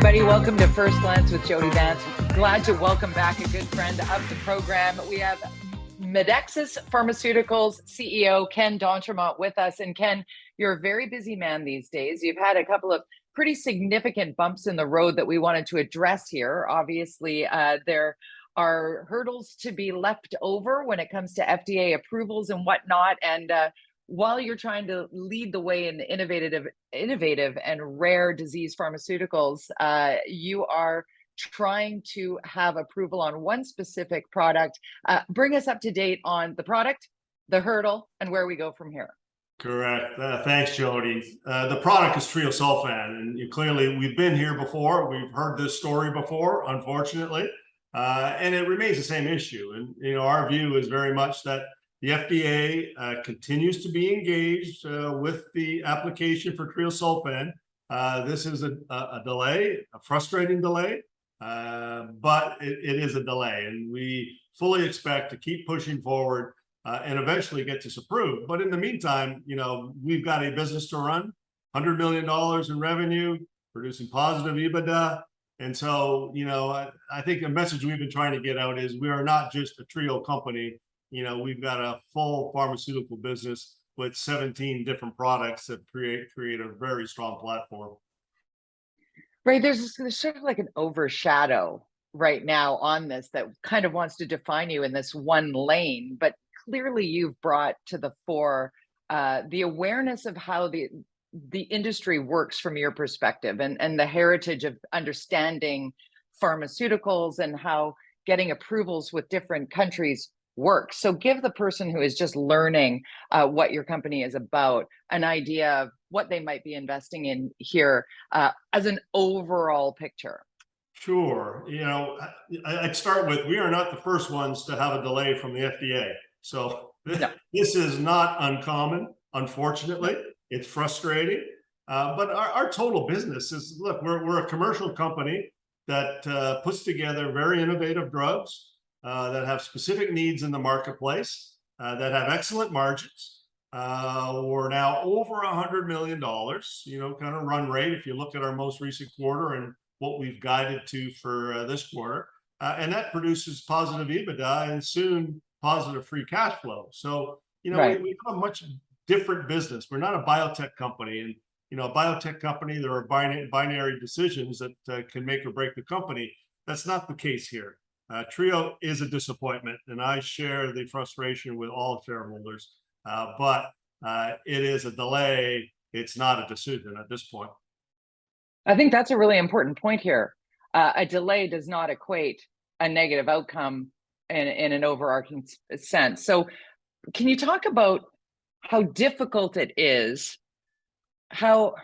everybody. Welcome to First Glance with Jody, Vance. Glad to welcome back a good friend of the program. We have Medexus Pharmaceuticals CEO Ken d'Entremont with us. And Ken, you're a very busy man these days. You've had a couple of pretty significant bumps in the road that we wanted to address here. Obviously, there are hurdles to be leapt over when it comes to FDA approvals and whatnot. And while you're trying to lead the way in innovative and rare disease pharmaceuticals, you are trying to have approval on one specific product. Bring us up to date on the product, the hurdle, and where we go from here. Correct. Thanks, Jody. The product is treosulfan, and clearly we've been here before. We've heard this story before, unfortunately, and it remains the same issue. And our view is very much that the FDA continues to be engaged with the application for treosulfan. This is a delay, a frustrating delay, but it is a delay, and we fully expect to keep pushing forward and eventually get this approved. But in the meantime, we've got a business to run, $100 million in revenue, producing positive EBITDA. And so, I think the message we've been trying to get out is we are not just a trio company. We've got a full pharmaceutical business with 17 different products that create a very strong platform. Right, there's sort of like an overshadow right now on this that kind of wants to define you in this one lane, but clearly you've brought to the fore the awareness of how the industry works from your perspective, and the heritage of understanding pharmaceuticals and how getting approvals with different countries works. So give the person who is just learning what your company is about an idea of what they might be investing in here as an overall picture. Sure. I'd start with, we are not the first ones to have a delay from the FDA. So this is not uncommon, unfortunately. It's frustrating. But our total business is, look, we're a commercial company that puts together very innovative drugs that have specific needs in the marketplace, that have excellent margins. We're now over $100 million, kind of run rate if you look at our most recent quarter and what we've guided to for this quarter. And that produces positive EBITDA and soon positive free cash flow. So, we have a much different business. We're not a biotech company. And, a biotech company, there are binary decisions that can make or break the company. That's not the case here. Trio is a disappointment, and I share the frustration with all shareholders, but it is a delay. It's not a decision at this point. I think that's a really important point here. A delay does not equate a negative outcome in an overarching sense. So can you talk about how difficult it is, how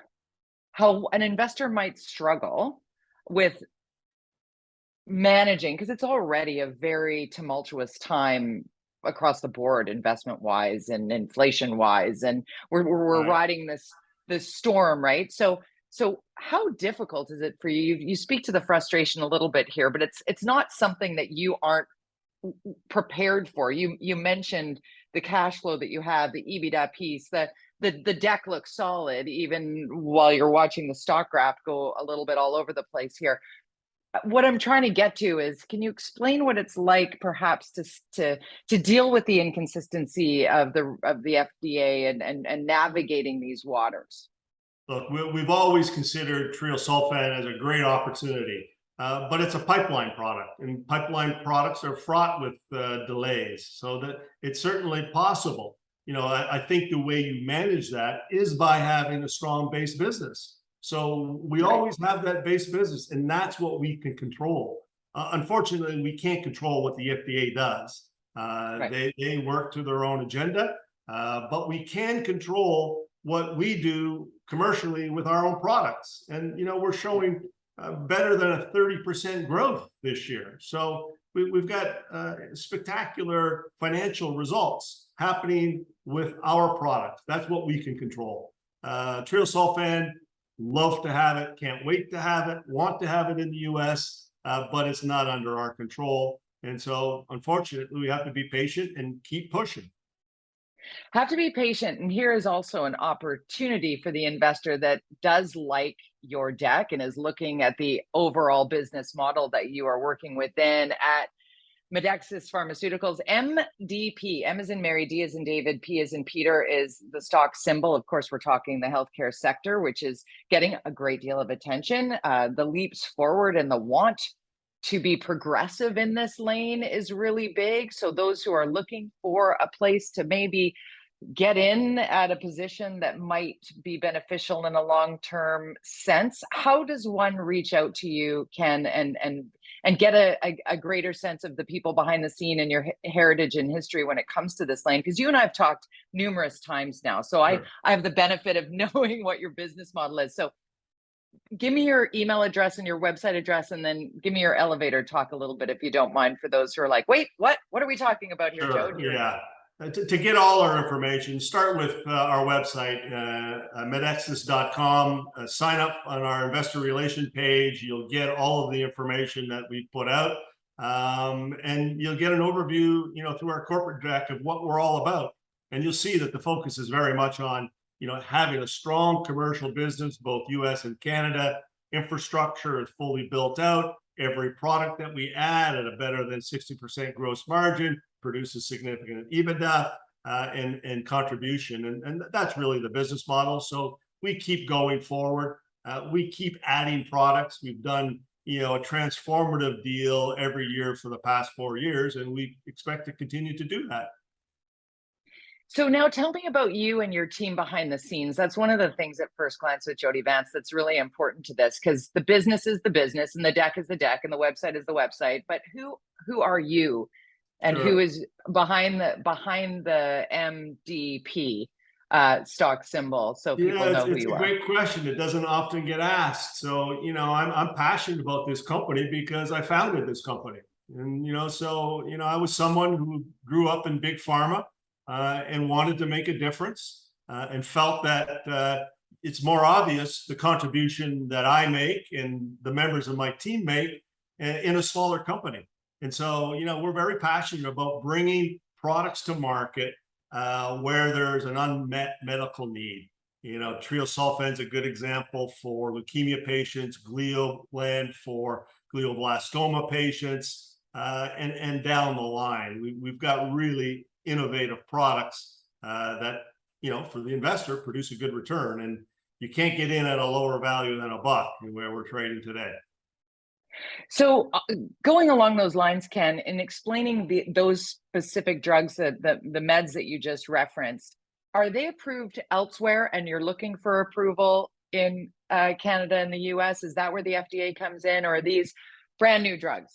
an investor might struggle with managing, because it's already a very tumultuous time across the board, investment wise and inflation wise, and we're riding this storm, right? So how difficult is it for you? You speak to the frustration a little bit here, but it's not something that you aren't prepared for. You mentioned the cash flow that you have, the EBITDA piece, the deck looks solid even while you're watching the stock graph go a little bit all over the place here. What I'm trying to get to is, can you explain what it's like perhaps to deal with the inconsistency of the FDA and navigating these waters? Look, we've always considered treosulfan as a great opportunity, but it's a pipeline product, and pipeline products are fraught with delays, so that it's certainly possible. I think the way you manage that is by having a strong base business. So we always have that base business, and that's what we can control. Unfortunately, we can't control what the FDA does. They work to their own agenda, but we can control what we do commercially with our own products. And, we're showing better than a 30% growth this year. So we've got spectacular financial results happening with our product. That's what we can control. Treosulfan, love to have it, can't wait to have it, want to have it in the US, but it's not under our control. And so, unfortunately, we have to be patient and keep pushing. Have to be patient. And here is also an opportunity for the investor that does like your deck and is looking at the overall business model that you are working within at Medexus Pharmaceuticals. MDP, M is in Mary, D is in David, P is in Peter is the stock symbol. Of course, we're talking the healthcare sector, which is getting a great deal of attention. The leaps forward and the want to be progressive in this lane is really big. So those who are looking for a place to maybe get in at a position that might be beneficial in a long-term sense, how does one reach out to you, Ken, and get a greater sense of the people behind the scene and your heritage and history when it comes to this lane? Because you and I have talked numerous times now, so I have the benefit of knowing what your business model is. So give me your email address and your website address, and then give me your elevator talk a little bit, if you don't mind, for those who are like, wait, what are we talking about here, Jody? Yeah. To get all our information, start with our website, Medexus.com. Sign up on our investor relation page. You'll get all of the information that we put out, and you'll get an overview, through our corporate deck of what we're all about. And you'll see that the focus is very much on, having a strong commercial business, both U.S. and Canada. Infrastructure is fully built out. Every product that we add at a better than 60% gross margin produces significant EBITDA and contribution. And that's really the business model. So we keep going forward. We keep adding products. We've done, a transformative deal every year for the past 4 years, and we expect to continue to do that. So now tell me about you and your team behind the scenes. That's one of the things at first glance with Jody Vance that's really important to this, because the business is the business and the deck is the deck and the website is the website. But who are you, and who is behind the MDP stock symbol, so people know who you are? It's a great question. It doesn't often get asked. So, I'm passionate about this company because I founded this company. And, I was someone who grew up in big pharma and wanted to make a difference and felt that it's more obvious the contribution that I make and the members of my team make in a smaller company. And so, we're very passionate about bringing products to market where there's an unmet medical need. Treosulfan is a good example for leukemia patients, Gleolan for glioblastoma patients, and down the line. We've got really innovative products that, for the investor, produce a good return. And you can't get in at a lower value than $1 where we're trading today. So going along those lines, Ken, in explaining those specific drugs, that the meds that you just referenced, are they approved elsewhere and you're looking for approval in Canada and the US? Is that where the FDA comes in, or are these brand new drugs?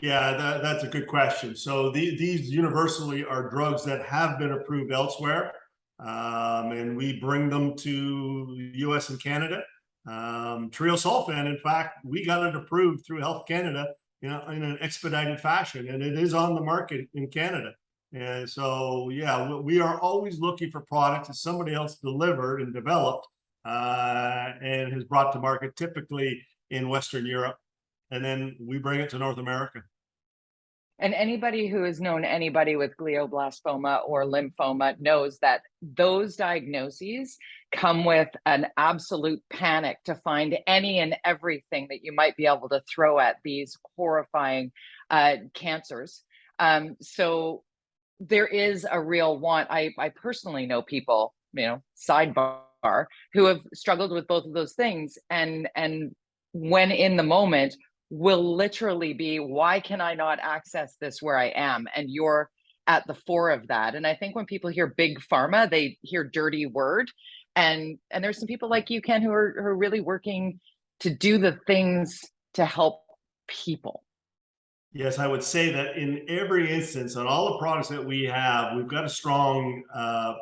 Yeah, that's a good question. So these universally are drugs that have been approved elsewhere, and we bring them to the US and Canada. Treosulfan, in fact, we got it approved through Health Canada, in an expedited fashion, and it is on the market in Canada. And so, yeah, we are always looking for products that somebody else delivered and developed and has brought to market, typically in Western Europe, and then we bring it to North America. And anybody who has known anybody with glioblastoma or lymphoma knows that those diagnoses come with an absolute panic to find any and everything that you might be able to throw at these horrifying cancers. So there is a real want. I personally know people, sidebar, who have struggled with both of those things, and when in the moment will literally be, why can I not access this where I am? And you're at the fore of that. And I think when people hear big pharma, they hear dirty word. And there's some people like you, Ken, who are really working to do the things to help people. Yes, I would say that in every instance, on all the products that we have, we've got a strong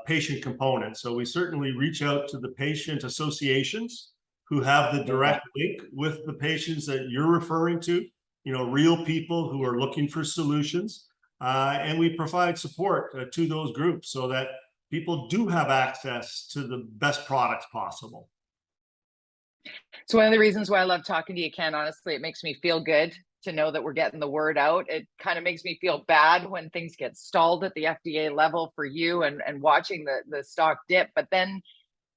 patient component. So we certainly reach out to the patient associations who have the direct link with the patients that you're referring to, real people who are looking for solutions. And we provide support to those groups so that people do have access to the best products possible. So one of the reasons why I love talking to you, Ken, honestly, it makes me feel good to know that we're getting the word out. It kind of makes me feel bad when things get stalled at the FDA level for you and watching the stock dip. But then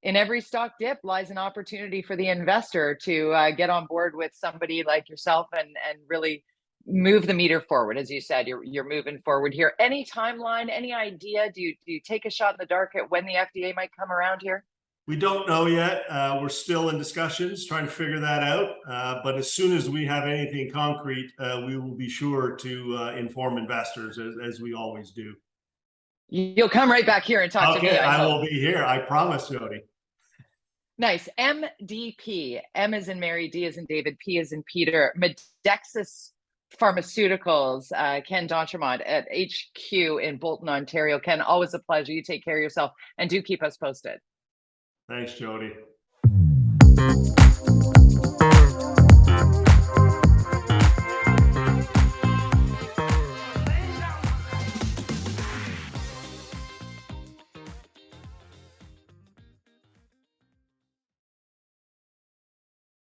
in every stock dip lies an opportunity for the investor to get on board with somebody like yourself and really move the meter forward. As you said, you're moving forward here. Any timeline, any idea? Do you take a shot in the dark at when the FDA might come around here? We don't know yet. We're still in discussions trying to figure that out. But as soon as we have anything concrete, we will be sure to inform investors, as we always do. You'll come right back here and talk to me. I will be here. I promise, Jody. Nice. MDP. M as in Mary, D as in David, P as in Peter. Medexus Pharmaceuticals. Ken d'Entremont at HQ in Bolton, Ontario. Ken, always a pleasure. You take care of yourself and do keep us posted. Thanks, Jody.